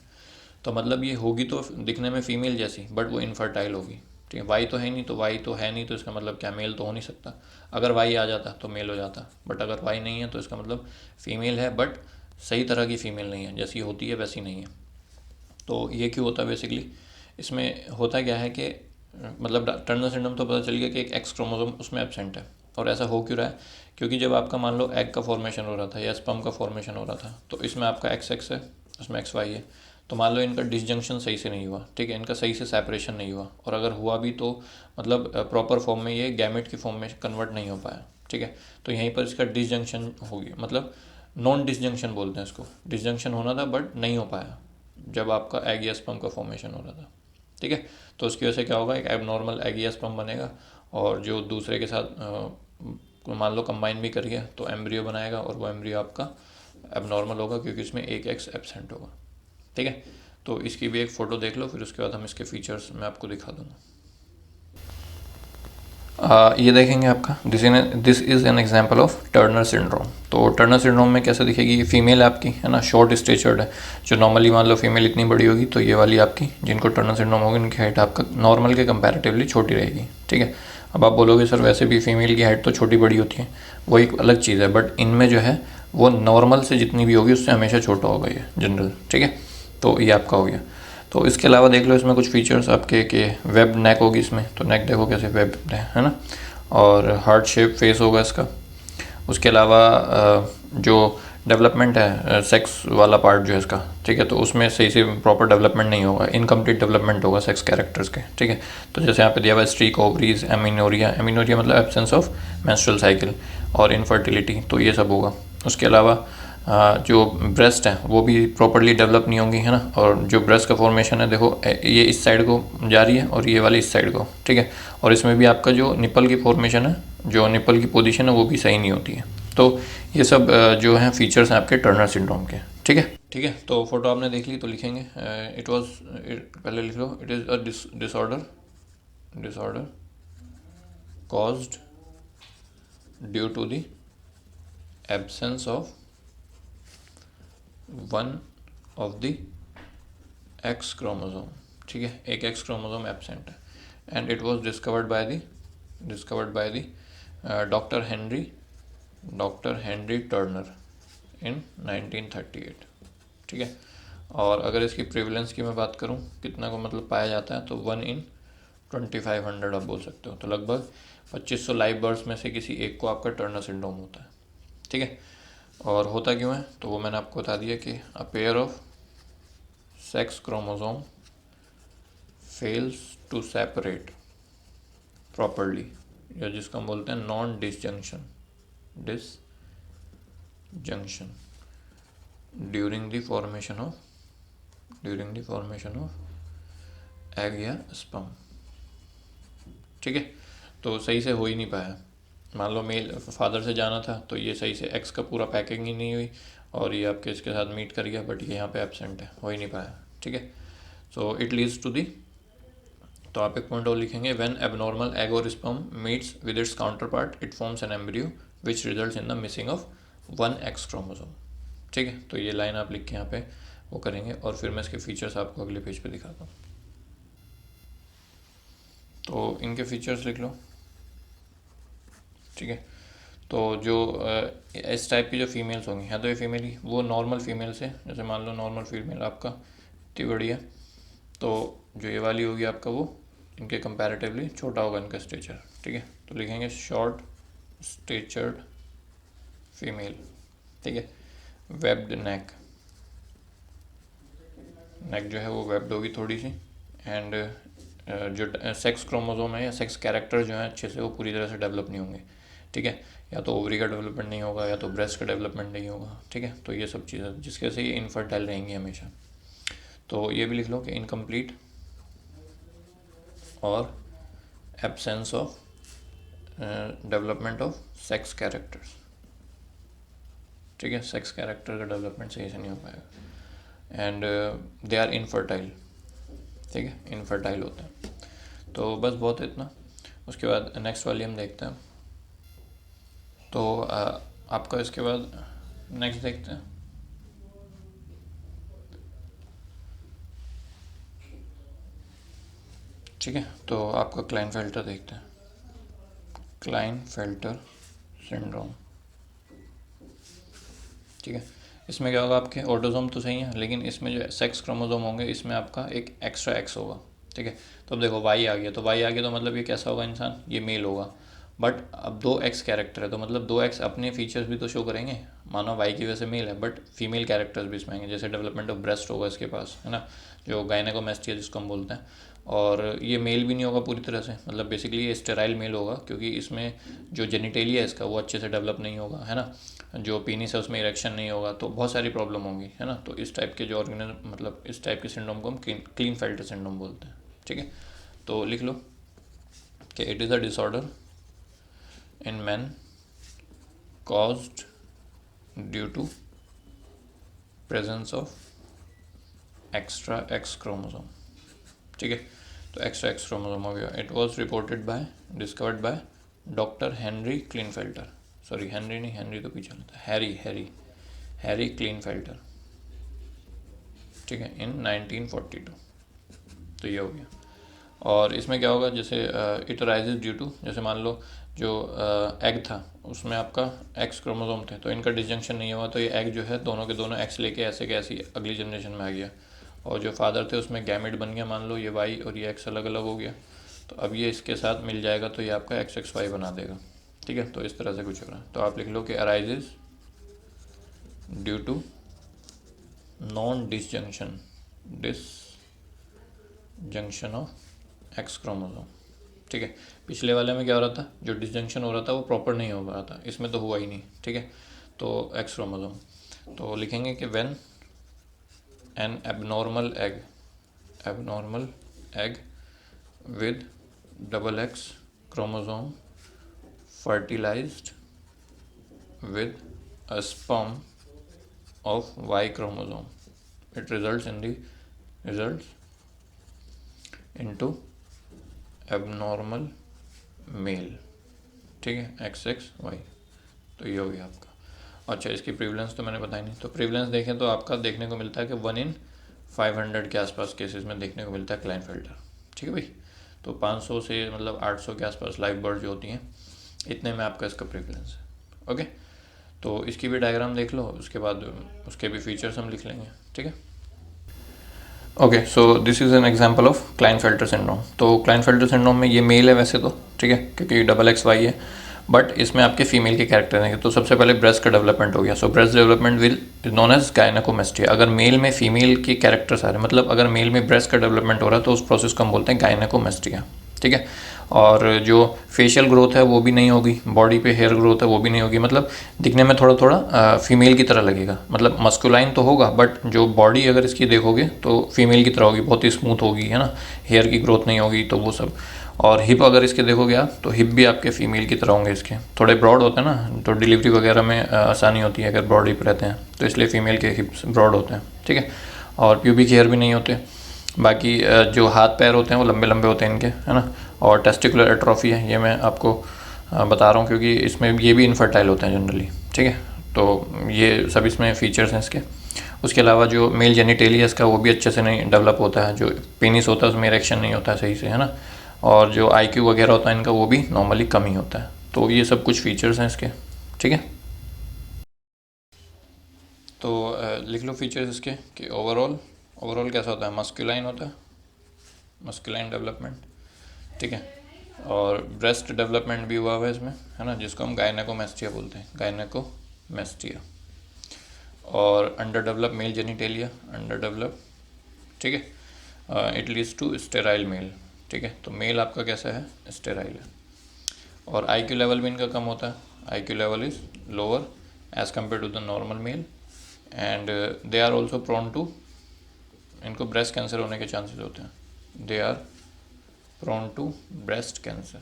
तो मतलब ये होगी तो दिखने में फीमेल जैसी, बट वो इनफर्टाइल होगी। ठीक है, वाई तो है नहीं, तो वाई तो है नहीं, तो इसका मतलब क्या, मेल तो हो नहीं सकता। अगर वाई आ जाता तो मेल हो जाता, बट अगर वाई नहीं है तो इसका मतलब फीमेल है, बट सही तरह की फ़ीमेल नहीं है, जैसी होती है वैसी नहीं है। तो ये क्यों होता है बेसिकली, इसमें होता क्या है कि मतलब टर्नर सिंड्रोम तो पता चल गया कि एक एक्स क्रोमोसोम उसमें एब्सेंट है। और ऐसा हो क्यों रहा है, क्योंकि जब आपका मान लो एग का फॉर्मेशन हो रहा था या स्पर्म का फॉर्मेशन हो रहा था, तो इसमें आपका XX है, उसमें XY है। तो मान लो इनका डिसजंक्शन सही से नहीं हुआ, ठीक है, इनका सही से सेपरेशन नहीं हुआ, और अगर हुआ भी तो मतलब प्रॉपर फॉर्म में ये गैमेट की फॉर्म में कन्वर्ट नहीं हो पाया। ठीक है, तो यहीं पर इसका डिसजंक्शन हो गया, मतलब नॉन डिसजंक्शन बोलते हैं इसको। डिसजंक्शन होना था बट नहीं हो पाया जब आपका एग या स्पर्म का फॉर्मेशन हो रहा था। ठीक है, तो उसकी वजह से क्या होगा, एक एबनॉर्मल एग या स्पर्म बनेगा, और जो दूसरे के साथ मान लो कंबाइन भी कर गया तो एम्ब्रियो बनाएगा, और वो एम्ब्रियो आपका एबनॉर्मल होगा क्योंकि इसमें एक एक्स एब्सेंट होगा। ठीक है, तो इसकी भी एक फ़ोटो देख लो, फिर उसके बाद हम इसके फीचर्स मैं आपको दिखा दूँगा। ये देखेंगे आपका, this is an example of Turner syndrome. तो टर्नर सिंड्रोम में कैसे दिखेगी, ये फीमेल आपकी है ना, शॉर्ट स्टेचर्ड है। जो नॉर्मली मान लो फीमेल इतनी बड़ी होगी, तो ये वाली आपकी जिनको टर्नर सिंड्रोम होगी उनकी हाइट आपका नॉर्मल के कंपैरेटिवली छोटी रहेगी। ठीक है, अब आप बोलोगे सर वैसे भी फीमेल की हाइट तो छोटी बड़ी होती है, वो एक अलग चीज़ है, बट इनमें जो है वो नॉर्मल से जितनी भी होगी उससे हमेशा छोटा होगा ये जनरल। ठीक है, तो ये आपका हो गया। तो इसके अलावा देख लो इसमें कुछ फीचर्स आपके कि वेब नेक होगी इसमें, तो नेक देखो कैसे वेब है ना, और हार्ट शेप फेस होगा इसका। उसके अलावा जो डेवलपमेंट है सेक्स वाला पार्ट जो है इसका, ठीक है, तो उसमें सही से प्रॉपर डेवलपमेंट नहीं होगा, इनकम्प्लीट डेवलपमेंट होगा सेक्स कैरेक्टर्स के, ठीक है। तो जैसे यहाँ पे दिया हुआ है स्ट्रीक ओवरीज, एमिनोरिया, एमिनोरिया मतलब एब्सेंस ऑफ मेंस्ट्रुअल साइकिल, और इनफर्टिलिटी, तो ये सब होगा। उसके अलावा जो ब्रेस्ट है वो भी प्रॉपरली डेवलप नहीं होंगी, है ना। और जो ब्रेस्ट का फॉर्मेशन है देखो, ये इस साइड को जा रही है और ये वाली इस साइड को, ठीक है। और इसमें भी आपका जो निपल की फॉर्मेशन है, जो निपल की पोजीशन है वो भी सही नहीं होती है। तो ये सब जो हैं फीचर्स हैं आपके टर्नर सिंड्रोम के, ठीक है। ठीक है, तो फोटो आपने देख ली तो लिखेंगे इट वाज, पहले लिख लो, it is a disorder caused due to the absence of one of the X chromosome, ठीक है, एक एक्स क्रोमोसोम एब्सेंट है। And it was discovered by the doctor Henry Turner in 1938, ठीक है। और अगर इसकी प्रिवलेंस की मैं बात करूं, कितना को मतलब पाया जाता है, तो 1 in 2500 आप बोल सकते हो। तो लगभग 2500 लाइव बर्ड्स में से किसी एक को आपका टर्नर सिंड्रोम होता है, ठीक है। और होता क्यों है, तो वो मैंने आपको बता दिया कि a pair of sex chromosome fails to separate properly, या जिसको हम बोलते हैं non disjunction during the formation of egg या स्पर्म, ठीक है। तो सही से हो ही नहीं पाया। मान लो मेल फादर से जाना था, तो ये सही से एक्स का पूरा पैकिंग ही नहीं हुई, और ये आपके इसके साथ मीट कर गया, बट ये यहाँ पे एब्सेंट है, हो ही नहीं पाया, ठीक है। So it leads to the, तो आप एक पॉइंट और लिखेंगे, व्हेन एबनॉर्मल एग और sperm meets with its counter part it forms an embryo which results in the missing of 1 x chromosome, ठीक है। तो ये लाइन आप लिख के यहाँ पे वो करेंगे, और फिर मैं इसके फीचर्स आपको अगले पेज पे दिखाता हूँ। तो इनके फीचर्स लिख लो, ठीक है। तो जो इस टाइप की जो फीमेल्स होंगी, या तो ये फीमेल ही वो नॉर्मल फीमेल से, जैसे मान लो नॉर्मल फीमेल आपका इतनी बड़ी है, तो जो ये वाली होगी आपका वो इनके कंपैरेटिवली छोटा होगा इनका स्टेचर, ठीक है। तो लिखेंगे शॉर्ट स्टेचर्ड फीमेल, ठीक है। वेब्ड नेक जो है वो वेब्ड होगी थोड़ी सी, एंड जो सेक्स क्रोमोसोम है या सेक्स कैरेक्टर जो है अच्छे से वो पूरी तरह से डेवलप नहीं होंगे, ठीक है। या तो ओवरी का डेवलपमेंट नहीं होगा, या तो ब्रेस्ट का डेवलपमेंट नहीं होगा, ठीक है। तो ये सब चीज़ें जिसके से ये इनफर्टाइल रहेंगी हमेशा। तो ये भी लिख लो कि इनकम्प्लीट और absence of development of sex characters, ठीक है। सेक्स कैरेक्टर का डेवलपमेंट सही से नहीं हो पाएगा, एंड दे आर इनफर्टाइल, ठीक है, इनफर्टाइल होते हैं। तो बस बहुत है इतना। उसके बाद नेक्स्ट वाली हम देखते हैं। तो आपका इसके बाद नेक्स्ट देखते हैं। ठीक है, तो आपका क्लाइनफेल्टर देखते हैं। क्लाइनफेल्टर सिंड्रोम, ठीक है। इसमें क्या होगा, आपके ऑटोसोम तो सही है, लेकिन इसमें जो सेक्स क्रोमोसोम होंगे इसमें आपका एक एक्स्ट्रा एक्स होगा, ठीक है। तो अब देखो वाई आ गया, तो वाई आ गया तो मतलब ये कैसा होगा इंसान, ये मेल होगा। बट अब 2 एक्स कैरेक्टर है, तो मतलब 2 एक्स अपने फीचर्स भी तो शो करेंगे। मानो वाई की वजह से मेल है, बट फीमेल कैरेक्टर्स भी इसमें आएंगे, जैसे डेवलपमेंट ऑफ ब्रेस्ट होगा इसके पास, है ना, जो गायनेकोमेस्टिया जिसको हम बोलते हैं। और ये मेल भी नहीं होगा पूरी तरह से, मतलब बेसिकली ये स्टेराइल मेल होगा, क्योंकि इसमें जो जेनिटेलिया है इसका वो अच्छे से डेवलप नहीं होगा, है ना। जो पीनिस है उसमें इरेक्शन नहीं होगा, तो बहुत सारी प्रॉब्लम होंगी, है ना। तो इस टाइप के जो ऑर्गेनिज्म, मतलब इस टाइप के सिंड्रोम को हम क्लीनफेल्टर सिंड्रोम बोलते हैं, ठीक है। तो लिख लो कि it is a disorder in man caused due to presence of extra X chromosome, ठीक है। तो एक्स्ट्रा एक्स क्रोमोसोम हो गया। It was discovered by doctor Henry Klinefelter, sorry Henry नहीं, हेनरी तो पीछे लेता है, हैरी क्लीनफेल्टर, ठीक है, इन 1942। तो ये हो गया। और इसमें क्या होगा, जैसे इट राइजेज ड्यू टू, जैसे मान लो जो एग था उसमें आपका एक्स क्रोमोसोम थे, तो इनका डिसजंक्शन नहीं हुआ, तो ये एग जो है दोनों के दोनों एक्स लेके ऐसे के ऐसी अगली जनरेशन में आ गया। और जो फादर थे उसमें गैमेट बन गया, मान लो ये वाई और ये एक्स अलग अलग हो गया, तो अब ये इसके साथ मिल जाएगा, तो ये आपका एक्स एक्स वाई बना देगा, ठीक है। तो इस तरह से कुछ हो रहा है। तो आप लिख लो कि arises due to non disjunction of x chromosome. ठीक है, पिछले वाले में क्या हो रहा था, जो डिसजंक्शन हो रहा था वो प्रॉपर नहीं हो रहा था, इसमें तो हुआ ही नहीं। ठीक है, तो एक्स क्रोमोसोम तो लिखेंगे कि when an abnormal egg with double X chromosome fertilized with a sperm of Y chromosome, it results into abnormal male। ठीक है, XX Y। तो ये हो गया आपका। अच्छा, इसकी प्रीवलेंस तो मैंने बताई नहीं, तो प्रीवलेंस देखें तो आपका देखने को मिलता है कि 1 in 500 के आसपास केसेस में देखने को मिलता है क्लाइनफेल्टर। ठीक है भाई, तो 500 से मतलब 800 के आसपास लाइव बर्ड जो होती हैं, इतने में आपका इसका प्रेफरेंस है। ओके, तो इसकी भी डायग्राम देख लो, उसके बाद उसके भी फीचर्स हम लिख लेंगे। ठीक है, okay, so this is an example of Klinefelter syndrome. तो क्लाइनफेल्टर सिंड्रोम में ये मेल है वैसे तो, ठीक है, क्योंकि XX Y है, बट इसमें आपके फीमेल के कैरेक्टर हैं। तो सबसे पहले ब्रेस्ट का डेवलपमेंट हो गया। So breast development will known as gynaecomastia. अगर मेल में फीमेल के कैरेक्टर्स आ रहे हैं, मतलब अगर मेल में ब्रेस्ट का डेवलपमेंट हो रहा है तो उस प्रोसेस को हम बोलते हैं गायनेकोमेस्टिया। ठीक है, और जो फेशियल ग्रोथ है वो भी नहीं होगी, बॉडी पे हेयर ग्रोथ है वो भी नहीं होगी, मतलब दिखने में थोड़ा थोड़ा फीमेल की तरह लगेगा, मतलब मस्कुलाइन तो होगा बट जो बॉडी अगर इसकी देखोगे तो फीमेल की तरह होगी, बहुत ही स्मूथ होगी, है ना, हेयर की ग्रोथ नहीं होगी, तो वो सब। और हिप अगर इसके देखोगे आप तो हिप भी आपके फीमेल की तरह होंगे, इसके थोड़े ब्रॉड होते हैं ना, तो डिलीवरी वगैरह में आसानी होती है अगर ब्रॉड हिप रहते हैं, तो इसलिए फीमेल के हिप्स ब्रॉड होते हैं। ठीक है, और प्यूबिक हेयर भी नहीं होते। बाकी जो हाथ पैर होते हैं वो लंबे लंबे होते हैं इनके, है ना। और टेस्टिकुलर एट्रोफी है, ये मैं आपको बता रहा हूँ क्योंकि इसमें ये भी इनफर्टाइल होते हैं जनरली। ठीक है, तो ये सब इसमें फीचर्स हैं इसके। उसके अलावा जो मेल जेनिटेलिया इसका वो भी अच्छे से नहीं डेवलप होता है, जो पेनिस होता है उसमें इरेक्शन नहीं होता है सही से, है ना। और जो IQ वगैरह होता है इनका वो भी नॉर्मली कम ही होता है। तो ये सब कुछ फीचर्स हैं इसके। ठीक है, तो लिख लो फीचर्स इसके कि ओवरऑल कैसा होता है, मस्कुलाइन होता है, मस्कुलाइन डेवलपमेंट। ठीक है, और ब्रेस्ट डेवलपमेंट भी हुआ हुआ है इसमें, है ना, जिसको हम गायनेकोमेस्टिया बोलते हैं, गायनेकोमेस्टिया। और under develop male genitalia, under develop. ठीक है, it leads to sterile male. ठीक है, तो मेल आपका कैसा है, स्टेराइल है। और IQ लेवल भी इनका कम होता है, IQ level is lower as compare to the normal male, and they are also prone to, इनको ब्रेस्ट कैंसर होने के चांसेस होते हैं, they are prone to breast cancer.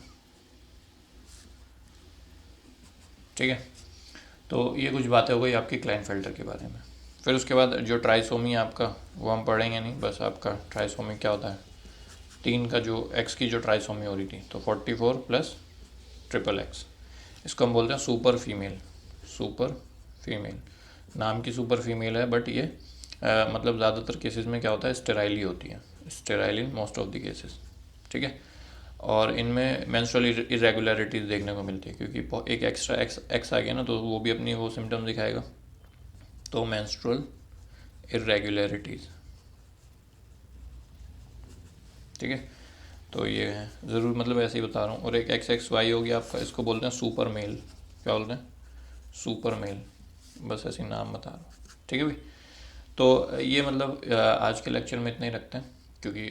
ठीक है, तो ये कुछ बातें हो गई आपकी क्लाइनफेल्टर के बारे में। फिर उसके बाद जो ट्राइसोमी आपका वो हम पढ़ेंगे नहीं, बस आपका ट्राइसोमी क्या होता है, 3 का जो X की जो ट्राइसोमी हो रही थी, तो 44 प्लस XXX, इसको हम बोलते हैं सुपर फीमेल। नाम की सुपर फीमेल है बट ये मतलब ज़्यादातर केसेस में क्या होता है, स्टेराइल ही होती है, sterile in most of the cases. ठीक है, और इनमें मेंस्ट्रुअल इरेगुलरिटीज़ देखने को मिलती है, क्योंकि एक एक्स्ट्रा एक्स आ गया ना, तो वो भी अपनी वो सिम्टम्स दिखाएगा। तो मेंस्ट्रुअल इरेगुलरिटीज़। ठीक है, तो ये है, ज़रूर मतलब ऐसे ही बता रहा हूँ। और एक XXY हो गया आपका, इसको बोलते हैं सुपर मेल। क्या बोलते हैं, सुपर मेल, बस ऐसे ही नाम बता रहा हूँ। ठीक है भाई, तो ये मतलब आज के लेक्चर में इतना ही रखते हैं, क्योंकि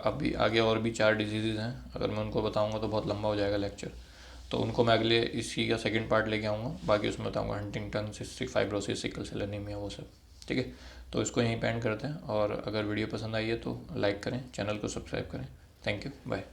अभी आगे और भी 4 डिजीज़ हैं, अगर मैं उनको बताऊंगा तो बहुत लंबा हो जाएगा लेक्चर, तो उनको मैं अगले इसी का सेकंड पार्ट लेके आऊँगा। बाकी उसमें बताऊँगा Huntington, cystic fibrosis, sickle cell anaemia, वो सब। ठीक है, तो इसको यहीं पे एंड करते हैं, और अगर वीडियो पसंद आई है तो लाइक करें, चैनल को सब्सक्राइब करें। Thank you, bye.